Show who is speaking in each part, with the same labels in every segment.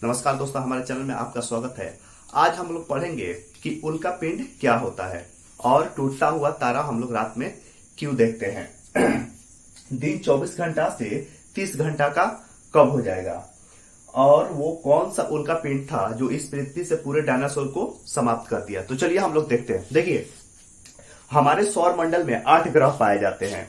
Speaker 1: नमस्कार दोस्तों, हमारे चैनल में आपका स्वागत है। आज हम लोग पढ़ेंगे कि उल्का पिंड क्या होता है और टूटता हुआ तारा हम लोग रात में क्यों देखते हैं। दिन 24 घंटा से 30 घंटा का कब हो जाएगा और वो कौन सा उल्का पिंड था जो इस पृथ्वी से पूरे डायनासोर को समाप्त कर दिया। तो चलिए हम लोग देखते हैं। देखिए, हमारे सौर मंडल में 8 ग्रह पाए जाते हैं।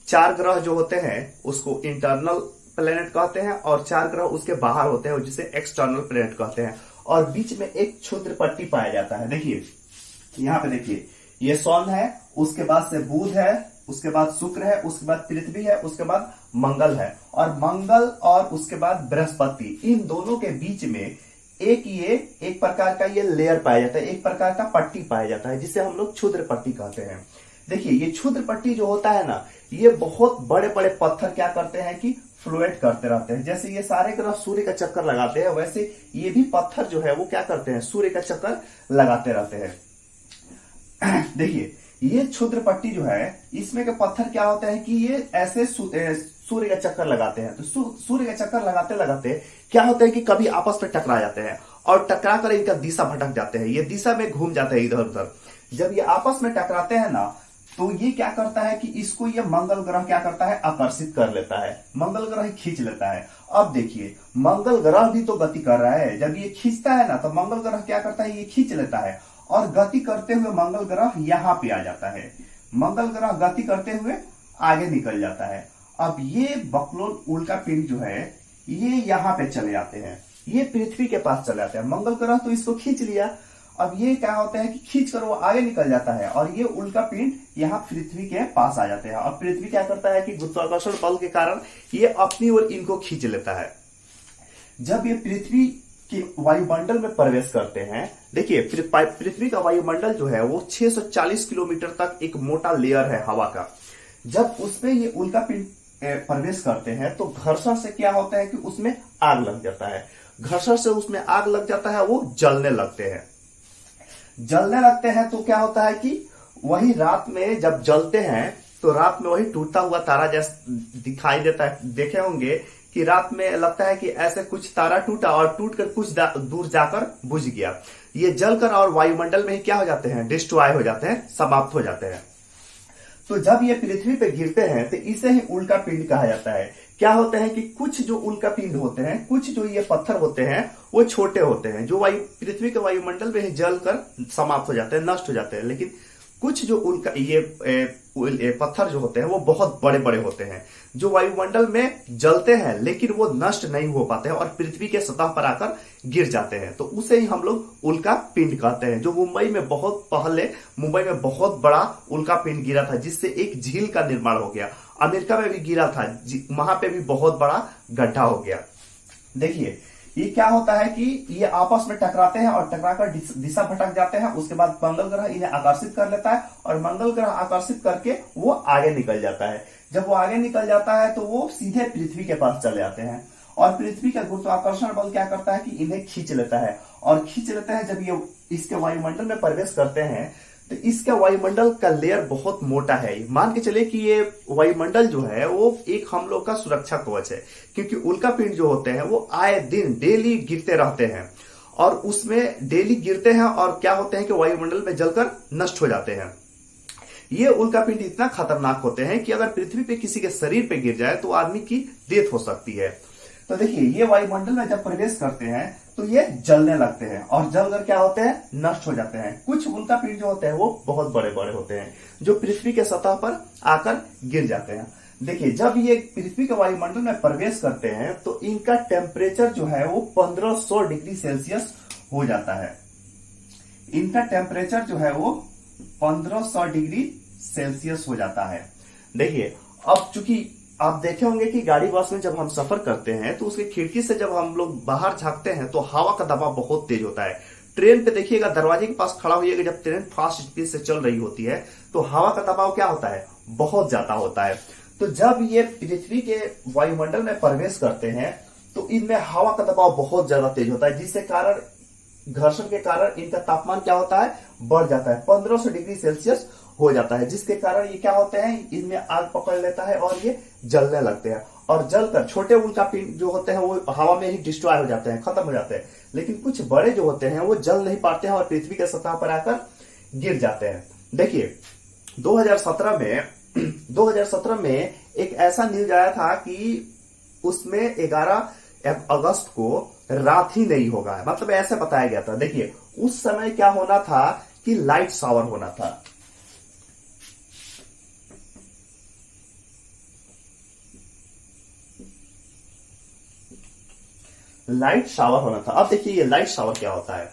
Speaker 1: 4 ग्रह जो होते हैं उसको इंटरनल प्लेनेट कहते हैं और 4 ग्रह उसके बाहर होते हैं जिसे एक्सटर्नल प्लेनेट कहते हैं। और बीच में एक क्षुद्र पट्टी पाया जाता है। देखिए यहाँ पे, देखिए ये सोन है, उसके बाद से बुध है, उसके बाद शुक्र है, उसके बाद पृथ्वी है, उसके बाद मंगल है और मंगल और उसके बाद बृहस्पति। इन दोनों के बीच में एक प्रकार का ये लेयर पाया जाता है, एक प्रकार का पट्टी पाया जाता है जिसे हम लोग क्षुद्र पट्टी कहते हैं। देखिए ये क्षुद्र पट्टी जो होता है ना, ये बहुत बड़े बड़े पत्थर क्या करते हैं कि फ्लोएट करते रहते हैं। जैसे ये सारे ग्रह सूर्य का चक्कर लगाते हैं, वैसे ये भी पत्थर जो है वो क्या करते हैं, सूर्य का चक्कर लगाते रहते हैं। देखिए ये क्षुद्र पट्टी जो है, इसमें के पत्थर क्या होता है कि ये ऐसे सूर्य का चक्कर लगाते हैं। तो सूर्य का चक्कर लगाते लगाते क्या होता है कि कभी आपस में टकरा जाते हैं और टकरा कर इनका दिशा भटक जाते हैं। ये दिशा में घूम जाते हैं इधर उधर। जब ये आपस में टकराते हैं ना, तो ये क्या करता है कि इसको ये मंगल ग्रह क्या करता है, आकर्षित कर लेता है, मंगल ग्रह खींच लेता है। अब देखिए मंगल ग्रह भी तो गति कर रहा है। जब ये खींचता है ना, तो मंगल ग्रह क्या करता है, ये खींच लेता है और गति करते हुए मंगल ग्रह यहाँ पे आ जाता है। मंगल ग्रह गति करते हुए आगे निकल जाता है। अब ये बकलोल उल्का पिंड जो है ये यहाँ पे चले आते हैं, ये पृथ्वी के पास चले आते हैं। मंगल ग्रह तो इसको खींच लिया, अब ये क्या होता है कि खींच कर वो आगे निकल जाता है और ये उल्का पिंड यहाँ पृथ्वी के पास आ जाते हैं। और पृथ्वी क्या करता है कि गुरुत्वाकर्षण बल के कारण ये अपनी ओर इनको खींच लेता है। जब ये पृथ्वी के वायुमंडल में प्रवेश करते हैं, देखिए पृथ्वी का वायुमंडल जो है वो 640 किलोमीटर तक एक मोटा लेयर है हवा का। जब उसमें ये उल्का पिंड प्रवेश करते हैं तो घर्षण से क्या होता है कि उसमें आग लग जाता है। घर्षण से उसमें आग लग जाता है, वो जलने लगते हैं। जलने लगते हैं तो क्या होता है कि वही रात में जब जलते हैं तो रात में वही टूटता हुआ तारा जैसा दिखाई देता है। देखे होंगे कि रात में लगता है कि ऐसे कुछ तारा टूटा और टूटकर कुछ दूर जाकर बुझ गया। ये जलकर और वायुमंडल में ही क्या हो जाते हैं, डिस्ट्रॉय हो जाते हैं, समाप्त हो जाते हैं। तो जब ये पृथ्वी पे गिरते हैं तो इसे ही उल्का पिंड कहा जाता है। क्या होता है कि कुछ जो उल्का पिंड होते हैं, कुछ जो ये पत्थर होते हैं वो छोटे होते हैं, जो पृथ्वी के वायुमंडल में ही जलकर समाप्त हो जाते हैं, नष्ट हो जाते हैं। लेकिन कुछ जो उल्का ये पत्थर जो होते हैं वो बहुत बड़े बड़े होते हैं, जो वायुमंडल में जलते हैं लेकिन वो नष्ट नहीं हो पाते हैं और पृथ्वी के सतह पर आकर गिर जाते हैं। तो उसे ही हम लोग उल्का पिंड कहते हैं। जो मुंबई में बहुत बड़ा उल्का पिंड गिरा था, जिससे एक झील का निर्माण हो गया। अमेरिका में भी गिरा था, वहां पे भी बहुत बड़ा गड्ढा हो गया। देखिए ये क्या होता है कि ये आपस में टकराते हैं और टकराकर दिशा भटक जाते हैं। उसके बाद मंगल ग्रह इन्हें आकर्षित कर लेता है और मंगल ग्रह आकर्षित करके वो आगे निकल जाता है। जब वो आगे निकल जाता है तो वो सीधे पृथ्वी के पास चले आते हैं और पृथ्वी का गुरुत्वाकर्षण बल क्या करता है कि इन्हें खींच लेता है और खींच लेता है। जब ये इसके वायुमंडल में प्रवेश करते हैं तो इसका वायुमंडल का लेयर बहुत मोटा है। मान के चले कि ये वायुमंडल जो है वो एक हम लोग का सुरक्षा कवच है, क्योंकि उल्का पिंड जो होते हैं वो आए दिन डेली गिरते रहते हैं और उसमें डेली गिरते हैं और क्या होते हैं कि वायुमंडल में जलकर नष्ट हो जाते हैं। ये उल्का पिंड इतना खतरनाक होते हैं कि अगर पृथ्वी पे किसी के शरीर पे गिर जाए तो आदमी की डेथ हो सकती है। तो देखिए ये वायुमंडल में जब प्रवेश करते हैं तो ये जलने लगते हैं और जलकर क्या होते हैं, नष्ट हो जाते हैं। कुछ उल्का पिंड जो होते हैं वो बहुत बड़े बड़े होते हैं, जो पृथ्वी के सतह पर आकर गिर जाते हैं। देखिए जब ये पृथ्वी के वायुमंडल में प्रवेश करते हैं तो इनका टेम्परेचर जो है वो 1500 डिग्री सेल्सियस हो जाता है। इनका टेम्परेचर जो है वो 1500 डिग्री सेल्सियस हो जाता है। देखिए अब चूंकि आप देखे होंगे कि गाड़ी बस में जब हम सफर करते हैं तो उसकी खिड़की से जब हम लोग बाहर झांकते हैं तो हवा का दबाव बहुत तेज होता है। ट्रेन पे देखिएगा, दरवाजे के पास खड़ा होइएगा, जब ट्रेन फास्ट स्पीड से चल रही होती है तो हवा का दबाव क्या होता है, बहुत ज्यादा होता है। तो जब ये पृथ्वी के वायुमंडल में प्रवेश करते हैं तो इनमें हवा का दबाव बहुत ज्यादा तेज होता है, जिससे कारण घर्षण के कारण इनका तापमान क्या होता है, बढ़ जाता है, 1500 डिग्री सेल्सियस हो जाता है, जिसके कारण ये क्या होते हैं, इनमें आग पकड़ लेता है और ये जलने लगते हैं। और जलकर छोटे उल्कापिंड जो होते हैं वो हवा में ही डिस्ट्रॉय हो जाते हैं, खत्म हो जाते हैं। लेकिन कुछ बड़े जो होते हैं वो जल नहीं पाते हैं और पृथ्वी के सतह पर आकर गिर जाते हैं। देखिए 2017 में एक ऐसा न्यूज आया था कि उसमें 11 अगस्त को रात ही नहीं होगा, मतलब ऐसे बताया गया था। देखिए उस समय क्या होना था कि लाइट शावर होना था। लाइट शावर होना था। अब देखिए ये लाइट शावर क्या होता है।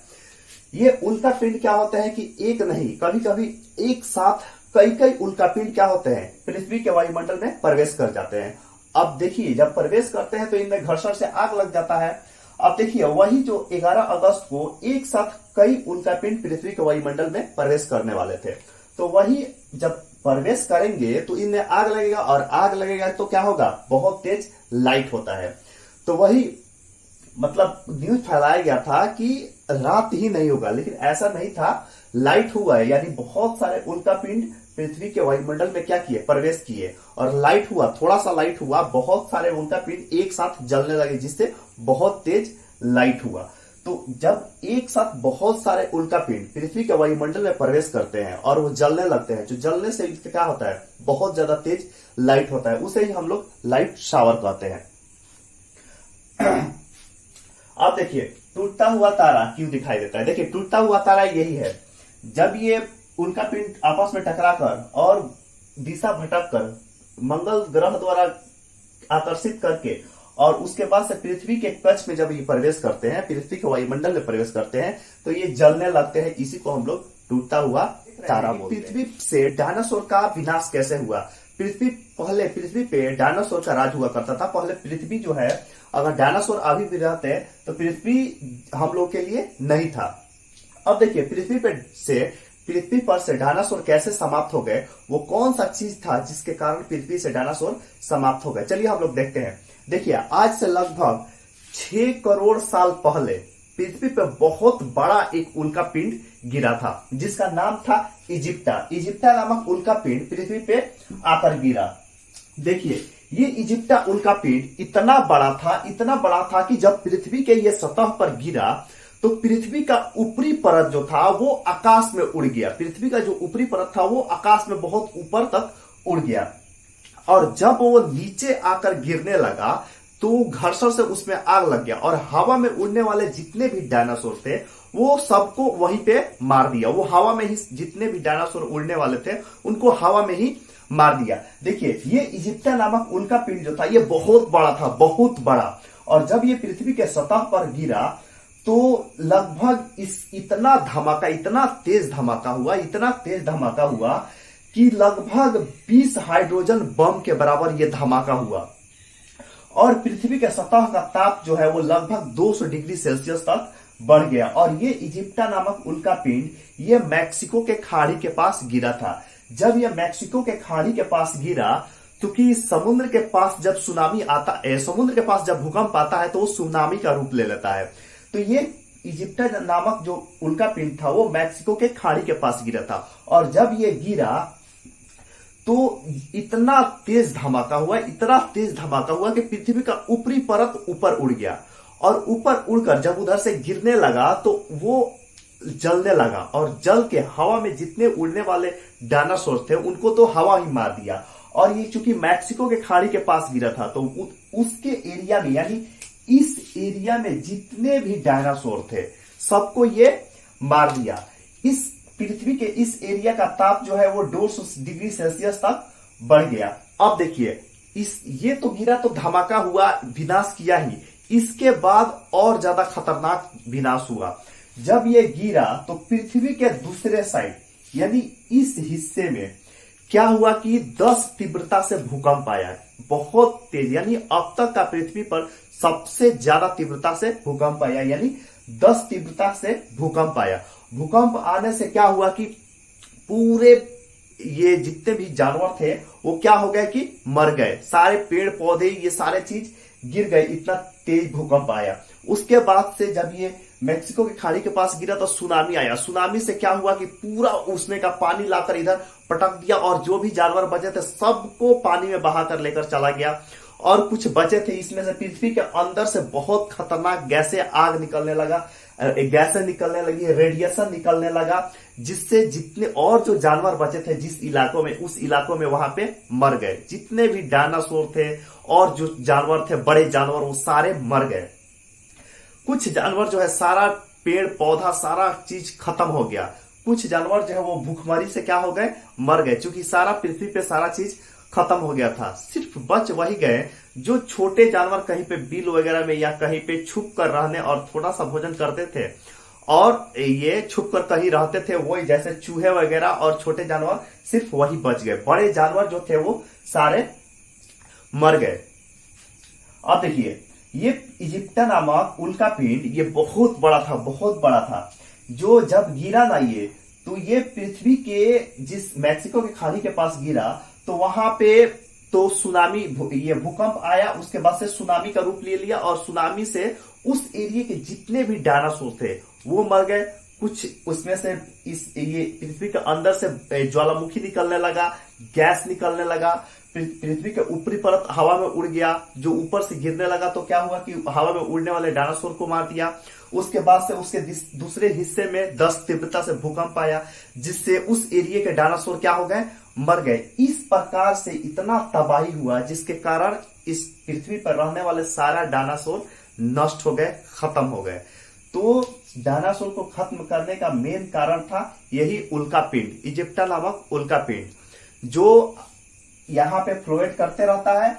Speaker 1: ये उल्कापिंड क्या होता है कि एक नहीं, कभी कभी एक साथ कई कई उल्कापिंड क्या होते हैं पृथ्वी के वायुमंडल में प्रवेश कर जाते हैं। अब देखिए जब प्रवेश करते हैं तो इनमें घर्षण से आग लग जाता है। अब देखिए वही जो 11 अगस्त को एक साथ कई उल्कापिंड पृथ्वी के वायुमंडल में प्रवेश करने वाले थे, तो वही जब प्रवेश करेंगे तो इनमें आग लगेगा और आग लगेगा तो क्या होगा, बहुत तेज लाइट होता है। तो वही मतलब न्यूज फैलाया गया था कि रात ही नहीं होगा, लेकिन ऐसा नहीं था, लाइट हुआ है। यानी बहुत सारे उल्कापिंड पृथ्वी के वायुमंडल में क्या किए, प्रवेश किए और लाइट हुआ, थोड़ा सा लाइट हुआ, बहुत सारे उल्कापिंड एक साथ जलने लगे जिससे बहुत तेज लाइट हुआ। तो जब एक साथ बहुत सारे उल्कापिंड पृथ्वी के वायुमंडल में प्रवेश करते हैं और वो जलने लगते हैं, जो जलने से क्या होता है, बहुत ज्यादा तेज लाइट होता है, उसे ही हम लोग लाइट शावर कहते हैं। अब देखिए टूटता हुआ तारा क्यों दिखाई देता है। देखिए टूटता हुआ तारा यही है, जब ये उल्कापिंड आपस में टकराकर और दिशा भटककर मंगल ग्रह द्वारा आकर्षित करके और उसके बाद से पृथ्वी के कक्ष में जब ये प्रवेश करते हैं, पृथ्वी के वायुमंडल में प्रवेश करते हैं, तो ये जलने लगते हैं। इसी को हम लोग टूटता हुआ तारा बोलते हैं। पृथ्वी से डायनासोर का विनाश कैसे हुआ। पृथ्वी पे डायनासोर का राज हुआ करता था। पहले पृथ्वी जो है, अगर डायनासोर अभी भी रहते तो पृथ्वी हम लोग के लिए नहीं था। अब देखिए पृथ्वी पर से डायनासोर कैसे समाप्त हो गए, वो कौन सा चीज था जिसके कारण पृथ्वी से डायनासोर समाप्त हो गए, चलिए हम लोग देखते हैं। देखिए आज से लगभग 6 करोड़ साल पहले पृथ्वी पर बहुत बड़ा एक उल्कापिंड गिरा था जिसका नाम था इजिप्टा नामक उल्कापिंड पृथ्वी पे आकर गिरा। देखिए ये इजिप्टा उल्कापिंड इतना बड़ा था कि जब पृथ्वी के ये सतह पर गिरा तो पृथ्वी का ऊपरी परत जो था वो आकाश में उड़ गया। पृथ्वी का जो ऊपरी परत था वो आकाश में बहुत ऊपर तक उड़ गया और जब वो नीचे आकर गिरने लगा तो घर्षण से उसमें आग लग गया और हवा में उड़ने वाले जितने भी डायनासोर थे वो सबको वहीं पे मार दिया। वो हवा में ही जितने भी डायनासोर उड़ने वाले थे उनको हवा में ही मार दिया। देखिए ये इजिप्टा नामक उनका पिंड जो था ये बहुत बड़ा था, बहुत बड़ा, और जब ये पृथ्वी के सतह पर गिरा तो लगभग इतना तेज धमाका हुआ कि लगभग 20 हाइड्रोजन बम के बराबर ये धमाका हुआ और पृथ्वी के सतह का ताप जो है वो लगभग 200 डिग्री सेल्सियस तक बढ़ गया। और ये इजिप्टा नामक उल्कापिंड ये मैक्सिको के खाड़ी के पास गिरा था। जब ये मैक्सिको के खाड़ी के पास गिरा क्योंकि समुद्र के पास जब समुद्र के पास जब भूकंप आता है तो वो सुनामी का रूप ले लेता है। तो ये इजिप्टा नामक जो उल्कापिंड था वो मैक्सिको के खाड़ी के पास गिरा था और जब ये गिरा तो इतना तेज धमाका हुआ कि पृथ्वी का ऊपरी परत ऊपर उड़ गया और ऊपर उड़कर जब उधर से गिरने लगा तो वो जलने लगा और जल के हवा में जितने उड़ने वाले डायनासोर थे उनको तो हवा ही मार दिया। और ये चूंकि मैक्सिको के खाड़ी के पास गिरा था तो उसके एरिया में यानी इस एरिया में जितने भी डायनासोर थे सबको ये मार दिया। इस पृथ्वी के इस एरिया का ताप जो है वो 200 डिग्री सेल्सियस तक बढ़ गया। अब देखिए ये तो गिरा तो धमाका हुआ, विनाश किया ही, इसके बाद और ज्यादा खतरनाक विनाश हुआ। जब ये गिरा तो पृथ्वी के दूसरे साइड यानी इस हिस्से में क्या हुआ कि 10 तीव्रता से भूकंप आया, बहुत तेज, यानी अब तक का पृथ्वी पर सबसे ज्यादा तीव्रता से भूकंप आया, यानी 10 तीव्रता से भूकंप आया। भूकंप आने से क्या हुआ कि पूरे ये जितने भी जानवर थे वो क्या हो गए कि मर गए, सारे पेड़ पौधे ये सारे चीज गिर गए, इतना तेज भूकंप आया। उसके बाद से जब ये मैक्सिको की खाड़ी के पास गिरा तो सुनामी आया। सुनामी से क्या हुआ कि पूरा उसमें का पानी लाकर इधर पटक दिया और जो भी जानवर बचे थे सबको पानी में बहाकर लेकर चला गया और कुछ बचे थे। इसमें से पृथ्वी के अंदर से बहुत खतरनाक गैसें, आग निकलने लगा, गैसें निकलने लगी, रेडिएशन निकलने लगा, जिससे जितने और जो जानवर बचे थे जिस इलाकों में, उस इलाकों में वहां पे मर गए। जितने भी डायनासोर थे और जो जानवर थे बड़े जानवर, वो सारे मर गए। कुछ जानवर जो है सारा पेड़ पौधा सारा चीज खत्म हो गया। कुछ जानवर जो है वो भूखमरी से क्या हो गए, मर गए, क्योंकि सारा पृथ्वी पे सारा चीज खत्म हो गया था। सिर्फ बच वही गए जो छोटे जानवर कहीं पे बिल वगैरह में या कहीं पे छुप कर रहने और थोड़ा सा भोजन करते थे, और ये छुप कर कहीं रहते थे, वही जैसे चूहे वगैरह और छोटे जानवर, सिर्फ वही बच गए। बड़े जानवर जो थे वो सारे मर गए। अब देखिए, ये इजिप्टा नामक उल्का पिंड ये बहुत बड़ा था, बहुत बड़ा था। जो जब गिरा ना ये, तो ये पृथ्वी के जिस मैक्सिको के खाड़ी के पास गिरा, तो वहां पे तो सुनामी, ये भूकंप आया, उसके बाद से सुनामी का रूप ले लिया, और सुनामी से उस एरिया के जितने भी डायनासोर थे वो मर गए। कुछ उसमें से ये पृथ्वी के अंदर से ज्वालामुखी निकलने लगा, गैस निकलने लगा, पृथ्वी के ऊपरी परत हवा में उड़ गया। जो ऊपर से गिरने लगा तो क्या हुआ कि हवा में उड़ने वाले डायनासोर को मार दिया। उसके बाद से उसके दूसरे हिस्से में 10 तीव्रता से भूकंप आया, जिससे उस एरिया के डायनासोर क्या हो गए, मर गए। इस प्रकार से इतना तबाही हुआ जिसके कारण इस पृथ्वी पर रहने वाले सारा डायनासोर नष्ट हो गए, खत्म हो गए। तो डायनासोर को खत्म करने का मेन कारण था यही उल्का पिंड, इजिप्टा नामक उल्का पिंड, जो यहाँ पे फ्लोएट करते रहता है।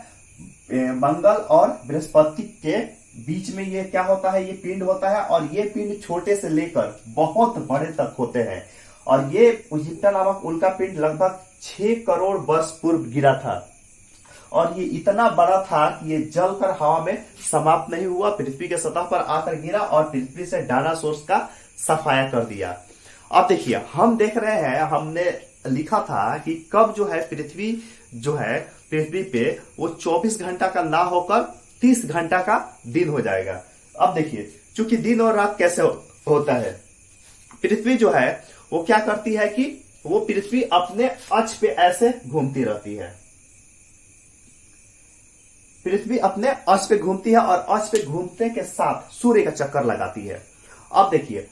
Speaker 1: मंगल और बृहस्पति के बीच में ये क्या होता है, ये पिंड होता है, और ये पिंड छोटे से लेकर बहुत बड़े तक होते हैं। और ये इजिप्टा नामक उल्का पिंड लगभग 6 करोड़ वर्ष पूर्व गिरा था, और ये इतना बड़ा था कि ये जलकर हवा में समाप्त नहीं हुआ, पृथ्वी के सतह पर आकर गिरा और पृथ्वी से डायनासोर्स का सफाया कर दिया। अब देखिए, हम देख रहे हैं, हमने लिखा था कि कब जो है पृथ्वी जो है पृथ्वी पे वो 24 घंटा का ना होकर 30 घंटा का दिन हो जाएगा। अब देखिए, चूंकि दिन और रात कैसे होता है, पृथ्वी जो है वो क्या करती है कि वो पृथ्वी अपने अक्ष पे ऐसे घूमती रहती है। पृथ्वी अपने अक्ष पे घूमती है और अक्ष पे घूमने के साथ सूर्य का चक्कर लगाती है। अब देखिए,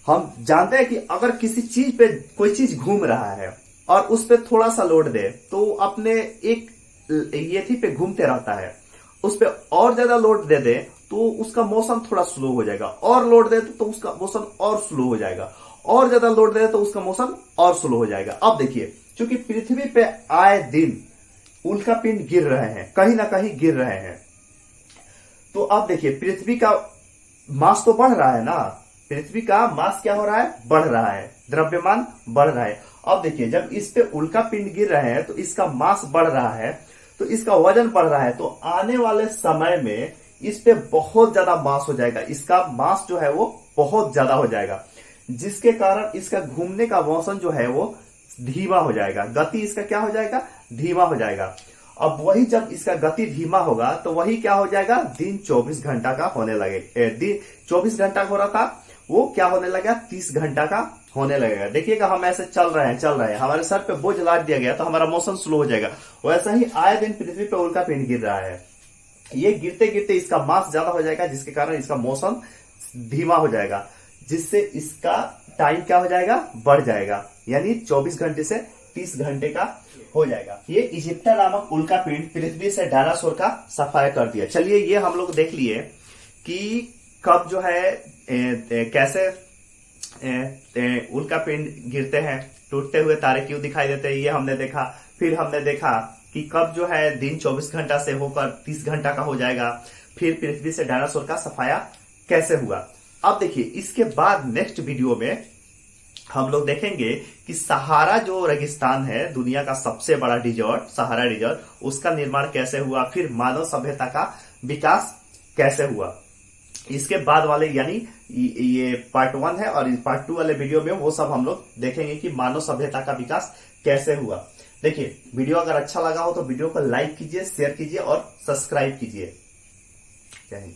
Speaker 1: हम जानते हैं कि अगर किसी चीज पे कोई चीज घूम रहा है और उस पे थोड़ा सा लोड दे तो अपने एक ये थी पे घूमते रहता है। उस पे और ज्यादा लोड दे दे तो उसका मोशन थोड़ा स्लो हो जाएगा, और लोड दे तो उसका मोशन और स्लो हो जाएगा, और ज्यादा लोड दे तो उसका मोशन और स्लो हो जाएगा। अब देखिए, क्योंकि पृथ्वी पे आए दिन उल्का पिंड गिर रहे हैं, कहीं ना कहीं गिर रहे हैं, तो अब देखिए पृथ्वी का मास तो बढ़ रहा है ना, पृथ्वी का मास क्या हो रहा है, बढ़ रहा है, द्रव्यमान बढ़ रहा है। अब देखिए, जब इस पे उल्का पिंड गिर रहे हैं तो इसका मास बढ़ रहा है, तो इसका वजन बढ़ रहा है, तो आने वाले समय में इस पे बहुत ज्यादा मास हो जाएगा, इसका मास जो है वो बहुत ज्यादा हो जाएगा, जिसके कारण इसका घूमने का मोशन जो है वो धीमा हो जाएगा, गति इसका क्या हो जाएगा, धीमा हो जाएगा। अब वही जब इसका गति धीमा होगा तो वही क्या हो जाएगा, दिन 24 घंटा का होने लगे, दिन 24 घंटा हो रहा था वो क्या होने लगा, 30 घंटा का होने लगेगा। देखिएगा, हम ऐसे चल रहे हैं, हमारे सर पे बोझ लाद दिया गया तो हमारा मोशन स्लो हो जाएगा। वैसा ही आए दिन पृथ्वी पे उल्का पिंड गिर रहा है, ये गिरते गिरते इसका मास ज्यादा हो जाएगा, जिसके कारण इसका मोशन धीमा हो जाएगा, जिससे इसका टाइम क्या हो जाएगा, बढ़ जाएगा, यानी 24 घंटे से 30 घंटे का हो जाएगा। ये इजिप्टा नामक उल्का पिंड पृथ्वी से डायनासोर का सफाया कर दिया। चलिए, ये हम लोग देख लिए कि कब जो है कैसे उल्का पिंड गिरते हैं, टूटते हुए तारे क्यों दिखाई देते हैं, ये हमने देखा। फिर हमने देखा कि कब जो है दिन 24 घंटा से होकर 30 घंटा का हो जाएगा। फिर पृथ्वी से डायनासोर का सफाया कैसे हुआ। अब देखिए, इसके बाद नेक्स्ट वीडियो में हम लोग देखेंगे कि सहारा जो रेगिस्तान है, दुनिया का सबसे बड़ा डिजर्ट, सहारा डिजर्ट, उसका निर्माण कैसे हुआ, फिर मानव सभ्यता का विकास कैसे हुआ। इसके बाद वाले यानी ये पार्ट 1 है, और पार्ट 2 वाले वीडियो में वो सब हम लोग देखेंगे कि मानव सभ्यता का विकास कैसे हुआ। देखिए, वीडियो अगर अच्छा लगा हो तो वीडियो को लाइक कीजिए, शेयर कीजिए और सब्सक्राइब कीजिए। जय हिंद।